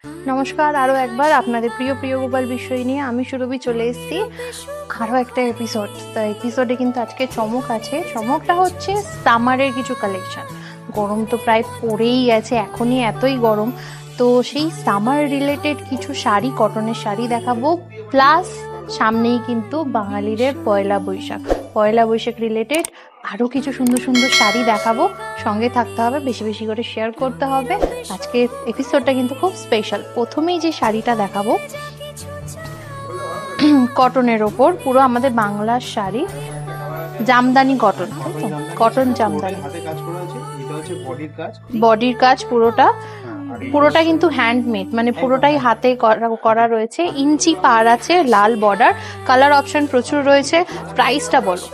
নমস্কার, আরও একবার আপনাদের প্রিয় প্রিয় গোপাল বিষয় নিয়ে আমি সুরভি চলে এসেছি আরও একটা এপিসোড। তো এপিসোডে কিন্তু আজকে চমক আছে। চমকটা হচ্ছে সামারের কিছু কালেকশন। গরম তো প্রায় পড়েই গেছে, এখনই এতই গরম, তো সেই সামার রিলেটেড কিছু শাড়ি, কটনের শাড়ি দেখাবো। প্লাস সামনেই কিন্তু বাঙালিদের পয়লা বৈশাখ রিলেটেড আরও কিছু সুন্দর সুন্দর শাড়ি দেখাবো। সঙ্গে থাকতে হবে, বেশি বেশি করে শেয়ার করতে হবে। আজকের এপিসোডটা কিন্তু খুব স্পেশাল। প্রথমেই যে শাড়িটা দেখাবো কটনের ওপর, পুরো আমাদের বাংলার শাড়ি, জামদানি কটন, কটন জামদানি, বডির কাজ পুরোটা কিন্তু হ্যান্ডমেড, মানে পুরোটাই হাতে করা রয়েছে। ইঞ্চি পার আছে, লাল বর্ডার, কালার অপশন প্রচুর রয়েছে। প্রাইসটা বলো।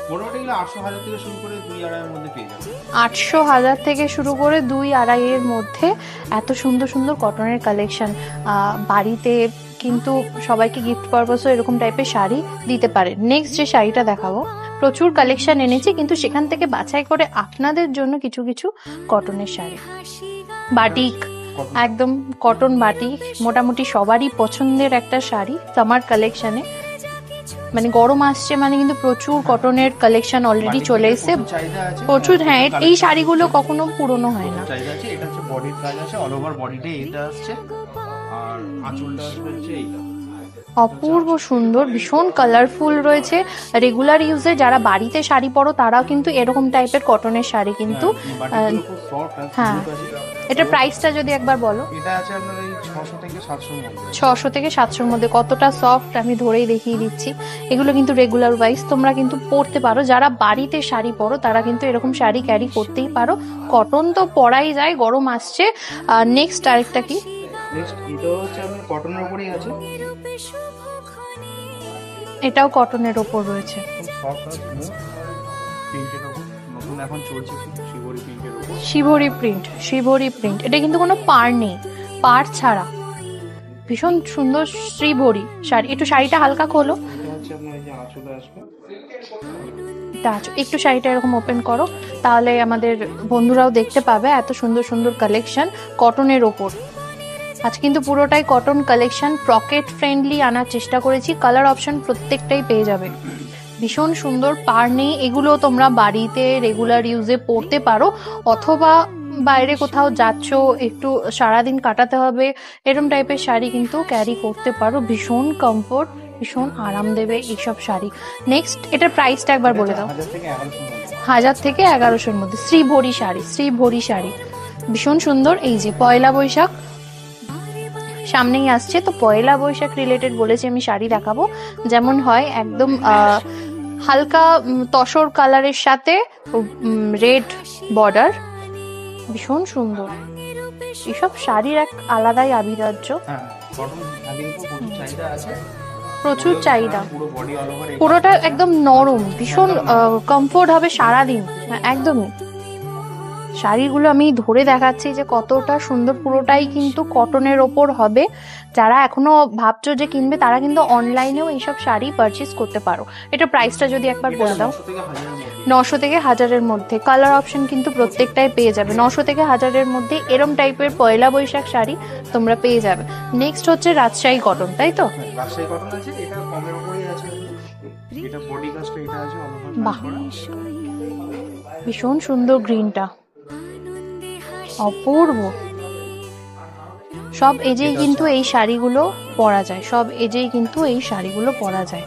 800,000 থেকে শুরু করে 2-2.5 এর মধ্যে এত সুন্দর সুন্দর কটনের কালেকশন। বাড়িতে কিন্তু সবাইকে গিফট পারপাসও এরকম টাইপের শাড়ি দিতে পারে। নেক্সট যে শাড়িটা দেখাবো, প্রচুর কালেকশন এনেছি, কিন্তু সেখান থেকে বাছাই করে আপনাদের জন্য কিছু কিছু কটনের শাড়ি। বাটিক, একদম কটন বাটিক, মোটামুটি সবারই পছন্দের একটা শাড়ি সামার কালেকশনে। মানে গরম আসছে মানে কিন্তু প্রচুর কটনের কালেকশন অলরেডি চলে এসেছে, প্রচুর। হ্যাঁ, এই শাড়িগুলো কখনো পুরনো হয় না। এটা হচ্ছে বডির কাজ আছে, অল ওভার বডিতে এটা আসছে, আর আঁচলটা হচ্ছে এইটা। অপূর্ব সুন্দর, ভীষণ কালারফুল রয়েছে। রেগুলার ইউজে যারা বাড়িতে শাড়ি পরো তারাও কিন্তু এরকম টাইপের কটনের শাড়ি কিন্তু। হ্যাঁ, এটা প্রাইসটা যদি একবার বলো। এটা আছে আপনার এই 600 থেকে 700 এর মধ্যে। 600 থেকে 700 মধ্যে। কতটা সফট আমি ধরেই দেখিয়ে দিচ্ছি। এগুলো কিন্তু রেগুলার ওয়াইজ তোমরা কিন্তু পরতে পারো। যারা বাড়িতে শাড়ি পরো তারা কিন্তু এরকম শাড়ি ক্যারি করতেই পারো। কটন তো পরাই যায়, গরম আসছে। নেক্সট আরেকটা কি? এটা হচ্ছে আপনার কটনের উপরেই আছে, এটাও কটনের ওপর রয়েছে। এখন চলছে শিভরি প্রিন্ট। এটা কিন্তু কোনো পাড় নেই, পাড় ছাড়া, ভীষণ সুন্দর শ্রীভরি শাড়ি। একটু শাড়িটা হালকা খোলো, একটু শাড়িটা এরকম ওপেন করো, তাহলে আমাদের বন্ধুরাও দেখতে পাবে এত সুন্দর সুন্দর কালেকশন কটনের ওপর। আজ কিন্তু পুরোটাই কটন কালেকশন, পকেট ফ্রেন্ডলি আনার চেষ্টা করেছি। কালার অপশন প্রত্যেকটাই পেয়ে যাবে। ভীষণ সুন্দর, পার নেই। এগুলো তোমরা বাড়িতে রেগুলার ইউজে পরতে পারো, অথবা বাইরে কোথাও যাচ্ছ, একটু সারাদিন কাটাতে হবে, এরকম টাইপের শাড়ি কিন্তু ক্যারি করতে পারো। ভীষণ কমফোর্ট, ভীষণ আরাম দেবে এইসব শাড়ি। নেক্সট, এটার প্রাইসটা একবার বলে দাও। 1000 থেকে 1100-এর মধ্যে শ্রীভরি শাড়ি, ভীষণ সুন্দর। এই যে পয়লা বৈশাখ সামনেই আসছে, তো পয়লা বৈশাখ রিলেটেড বলেছি আমি শাড়ি দেখাবো। যেমন হয় একদম হালকা তসর কালারের সাথে রেড বর্ডার, ভীষণ সুন্দর। এসব শাড়ির এক আলাদাই আভিজাত্য, প্রচুর চাহিদা। পুরোটা একদম নরম, ভীষণ কমফোর্ট হবে সারাদিন, একদমই। শাড়িগুলো আমি ধরে দেখাচ্ছি যে কতটা সুন্দর। পুরোটাই কিন্তু কটনের ওপর হবে। যারা এখনো ভাবছো যে কিনবে তারা কিন্তু অনলাইনেও এইসব শাড়ি পারচেস করতে পারো। এটা প্রাইসটা যদি একবার বলে দাও। 900 থেকে 1000-এর মধ্যে। কালার অপশন কিন্তু প্রত্যেকটাই পেয়ে যাবে। 900 থেকে 1000-এর মধ্যে এরম টাইপের পয়লা বৈশাখ শাড়ি তোমরা পেয়ে যাবে। নেক্সট হচ্ছে রাজশাহী কটন, তাই তো? রাজশাহী কটন আছে, এটা কমের উপরেই আছে। এটা বডি কাজটা এটা আছে, বাহ, ভীষণ সুন্দর গ্রিনটা, অপূর্ব। সব এজেই কিন্তু এই শাড়িগুলো পরা যায়,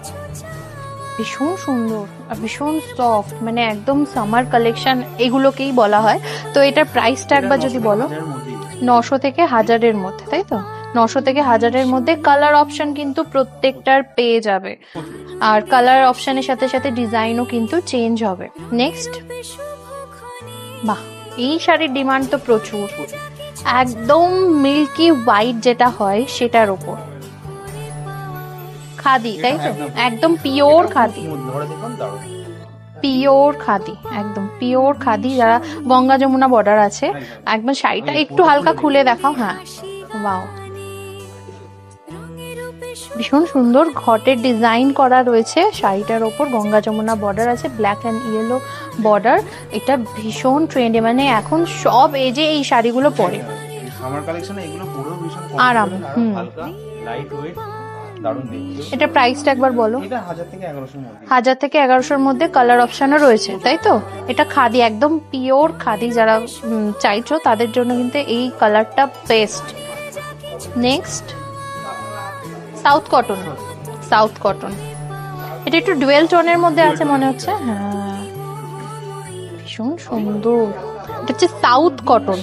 ভীষণ সুন্দর আর ভীষণ সফট, মানে একদম সামার কালেকশন এগুলোকেই বলা হয়। তো এটার প্রাইসটা একবার যদি বলো। 900 থেকে 1000-এর মধ্যে, তাই তো? 900 থেকে 1000-এর মধ্যে। কালার অপশন কিন্তু প্রত্যেকটার পেয়ে যাবে, আর কালার অপশনের সাথে সাথে ডিজাইনও কিন্তু চেঞ্জ হবে। নেক্সট, বাহ, এই শাড়ির ডিমান্ড তো প্রচুর। একদম মিল্কি হোয়াইট যেটা হয় সেটার ওপর খাদি, তাই তো? একদম পিওর খাদি, একদম পিওর খাদি। যারা গঙ্গা যমুনা বর্ডার আছে, একদম শাড়িটা একটু হালকা খুলে দেখাও। হ্যাঁ, ওয়াও, ভীষণ সুন্দর ঘটের ডিজাইন করা রয়েছে শাড়িটার ওপর। গঙ্গা যমুনা বর্ডার আছে, ব্ল্যাক অ্যান্ড ইয়েলো বর্ডার। এটা ভীষণ ট্রেন্ডে, মানে এখন সব এজে এই শাড়িগুলো পরে। সামার কালেকশনে এগুলো পুরো ভীষণ আরাম, হুম। হালকা লাইট ওয়েট, দারুণ দেখতে। এটা প্রাইসটা একবার বলো। এটা 1000 থেকে 1100 মধ্যে। 1000 থেকে 1100-র মধ্যে কালার অপশনও রয়েছে, তাই তো? এটা খাদি, একদম পিওর খাদি যারা চাইছো তাদের জন্য কিন্তু এই কালারটা best. Next south cotton. South cotton এটা একটু ডুয়েল টোনের মধ্যে আছে মনে হচ্ছে। হ্যাঁ, ভীষণ সুন্দর। এটা হচ্ছে সাউথ কটন,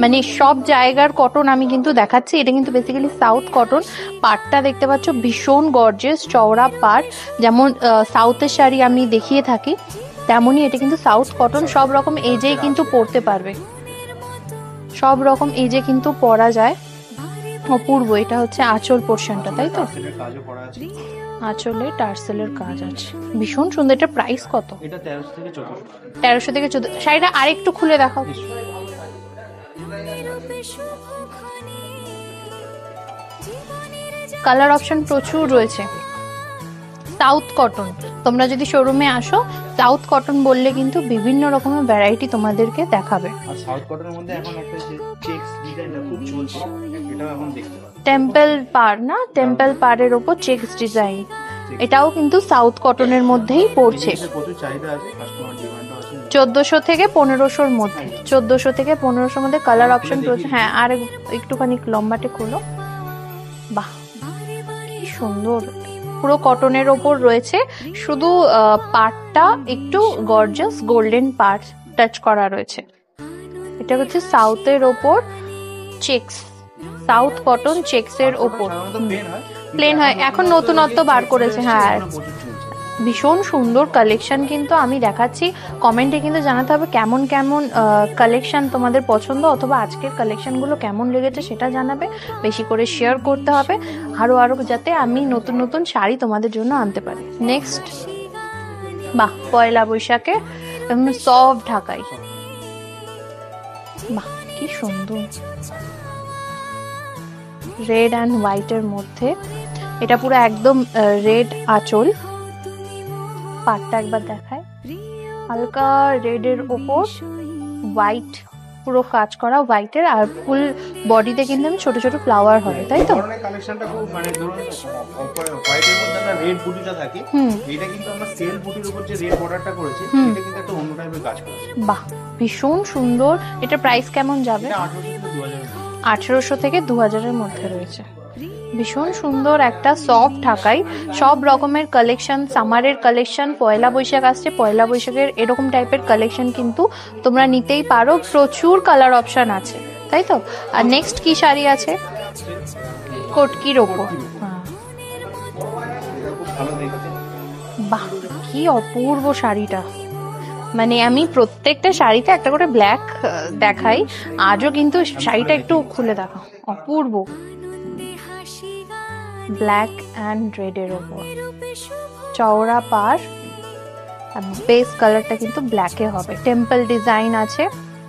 মানে সব জায়গার কটন আমি কিন্তু দেখাচ্ছি, এটা কিন্তু বেসিক্যালি সাউথ কটন। পাটটা দেখতে পাচ্ছ ভীষণ গর্জিয়াস, চওড়া পাট, যেমন সাউথের শাড়ি আমি দেখিয়ে থাকি তেমনই এটা কিন্তু সাউথ কটন। সব রকম এজেই কিন্তু পরতে পারবে, সব রকম এজে কিন্তু পরা যায়। অপূর্ব। এটা হচ্ছে আঁচল পোর্শনটা, তাই তো? টার্সেলের কাজও করা আছে। আঁচলে টার্সেলের কাজ আছে, ভীষণ সুন্দর। এটা প্রাইস কত? এটা 1300 থেকে 1400। 1300 থেকে 1400। শাড়িটা আরেকটু খুলে দেখাও। কালার অপশন প্রচুর রয়েছে। সাউথ কটন, তোমরা যদি শোরুমে আসো সাউথ কটন বললে কিন্তু বিভিন্ন রকমের ভ্যারাইটি তোমাদেরকে দেখাবে। আর সাউথ কটনের মধ্যে এখন একটা যে চেকস ডিজাইনটা খুব চলছে, এটাও এখন দেখতে পাচ্ছি। টেম্পল পার না, টেম্পল পারের ওপর চেকস ডিজাইন, এটাও কিন্তু সাউথ কটনের মধ্যেই পড়ছে। প্রচুর চাহিদা আছে, কাস্টমার ডিমান্ডও আছে। 1400 থেকে 1500-র মধ্যে, 1400 থেকে 1500-র মধ্যে কালার অপশন রয়েছে। হ্যাঁ, আর একটুখানি লম্বাটে খুলো। বাহ, কি সুন্দর। পুরো কটনের ওপর রয়েছে, শুধু পাটটা একটু গর্জাস গোল্ডেন পাট টাচ করা রয়েছে। এটা হচ্ছে সাউথের ওপর চেকস, সাউথ কটন চেকসের ওপর। প্লেন হয়, এখন নতুনত্ব বার করেছে। হ্যাঁ, ভীষণ সুন্দর কালেকশন কিন্তু আমি দেখাচ্ছি। কমেন্টে কিন্তু জানাতে হবে কেমন কেমন কালেকশন তোমাদের পছন্দ, অথবা আজকের কালেকশনগুলো কেমন লেগেছে সেটা জানাবে। বেশি করে শেয়ার করতে হবে আরো আরো, যাতে আমি নতুন নতুন শাড়ি তোমাদের জন্য আনতে পারি। নেক্সট, বাহ, পয়লা বৈশাখে সফট ঢাকাই। বাহ, কি সুন্দর। রেড অ্যান্ড হোয়াইটের মধ্যে, এটা পুরো একদম রেড আঁচল। পাটটা একবার দেখায়, হালকা রেডের ওপর হোয়াইট, পুরো কাজ করা হোয়াইটের, আর ফুল বডিতে কিন্তু ছোট ছোট ফ্লাওয়ার হবে, তাই তো? কালেকশনটা খুব মানে ধরুন হোয়াইটের মধ্যে আমরা রেড বুটিটা থাকে, এটা কিন্তু আমরা সেল বুটির উপর যে রেড বর্ডারটা করেছি, এটা কিন্তু একটা অন্য টাইপের কাজ করেছে। বাহ, ভীষণ সুন্দর। এটা প্রাইস কেমন যাবে? এটা 1800 থেকে 2000। 1800 থেকে 2000-এর মধ্যে রয়েছে। ভীষণ সুন্দর একটা সফট ঢাকাই, সব রকমের কালেকশন, সামারের কালেকশন, পয়লা বৈশাখ আসছে, পয়লা বৈশাখের এরকম টাইপের কালেকশন কিন্তু তোমরা নিতেই পারো। প্রচুর কালার অপশন আছে, তাই তো? আর নেক্সট কি শাড়ি আছে? কটকির ওপর। বাহ, কি অপূর্ব শাড়িটা। মানে আমি প্রত্যেকটা শাড়িতে একটা করে ব্ল্যাক দেখাই, আজও কিন্তু শাড়িটা একটু খুলে দেখাও। অপূর্ব, ব্ল্যাক অ্যান্ড রেডের ওপর চওড়া পার, আর বেস কালারটা কিন্তু ব্ল্যাকে হবে। টেম্পল ডিজাইন আছে,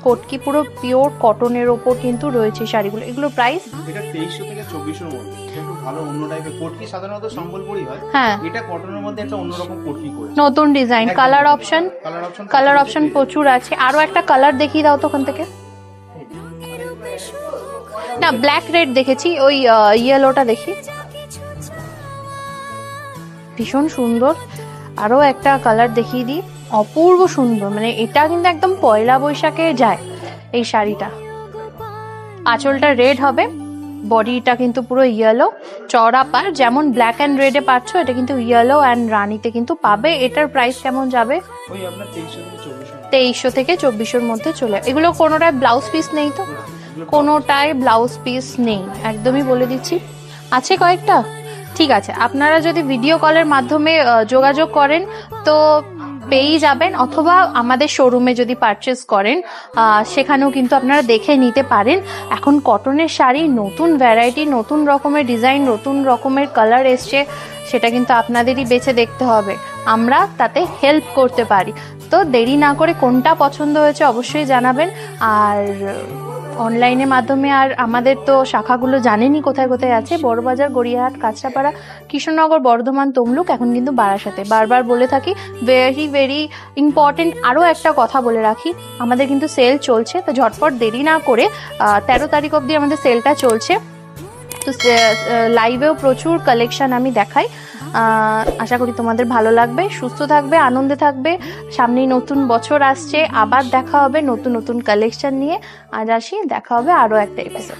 কটকি পুরো পিওর কটনের ওপর কিন্তু রয়েছে শাড়িগুলো। এগুলো প্রাইস? এটা 2300 থেকে 2400-এর মধ্যে। একটু ভালো অন্য টাইপের কটকি, সাধারণত সম্বলপুরি হয়। হ্যাঁ, এটা কটনের মধ্যে একটা অন্যরকম কটকি করে, নতুন design. Colour option, colour option প্রচুর আছে। আরো একটা কালার দেখিয়ে দাও তো ওখান থেকে। না, ব্ল্যাক রেড দেখেছি, ওই ইয়েলোটা দেখি। ভীষণ সুন্দর। আরো একটা কালার দেখিয়ে দিই, অপূর্ব সুন্দর। মানে এটা কিন্তু একদম পয়লা বৈশাখে যায় এই শাড়িটা। আঁচলটা রেড হবে, বডিটা কিন্তু পুরো ইয়েলো, চওড়া পার, যেমন ব্ল্যাক অ্যান্ড রেডে পাচ্ছ এটা কিন্তু ইয়েলো অ্যান্ড রানিতে কিন্তু পাবে। এটার প্রাইস কেমন যাবে? ওই আপনার 2300 থেকে 2400-এর মধ্যে চলে। এগুলো কোনোটায় ব্লাউজ পিস নেই তো? কোনোটায় ব্লাউজ পিস নেই, একদমই বলে দিচ্ছি। আছে কয়েকটা, ঠিক আছে। আপনারা যদি ভিডিও কলের মাধ্যমে যোগাযোগ করেন তো পেয়েই যাবেন, অথবা আমাদের শোরুমে যদি পারচেস করেন সেখানেও কিন্তু আপনারা দেখে নিতে পারেন। এখন কটনের শাড়ি নতুন ভ্যারাইটি, নতুন রকমের ডিজাইন, নতুন রকমের কালার এসছে, সেটা কিন্তু আপনাদেরই বেছে দেখতে হবে। আমরা তাতে হেল্প করতে পারি। তো দেরি না করে কোনটা পছন্দ হয়েছে অবশ্যই জানাবেন। আর অনলাইনের মাধ্যমে। আর আমাদের তো শাখাগুলো জানেনই কোথায় কোথায় আছে, বড়বাজার, গড়িয়াহাট, কাঁচরাপাড়া, কৃষ্ণনগর, বর্ধমান, তমলুক, এখন কিন্তু বারাসাতে। বারবার বলে থাকি, ভেরি ভেরি ইম্পর্টেন্ট আরও একটা কথা বলে রাখি, আমাদের কিন্তু সেল চলছে, তো ঝটপট দেরি না করে 13 তারিখ অবধি আমাদের সেলটা চলছে। তো লাইভেও প্রচুর কালেকশন আমি দেখাই, আশা করি তোমাদের ভালো লাগবে। সুস্থ থাকবে, আনন্দে থাকবে, সামনেই নতুন বছর আসছে, আবার দেখা হবে নতুন নতুন কালেকশন নিয়ে। আজ আসি, দেখা হবে আরও একটা এপিসোড।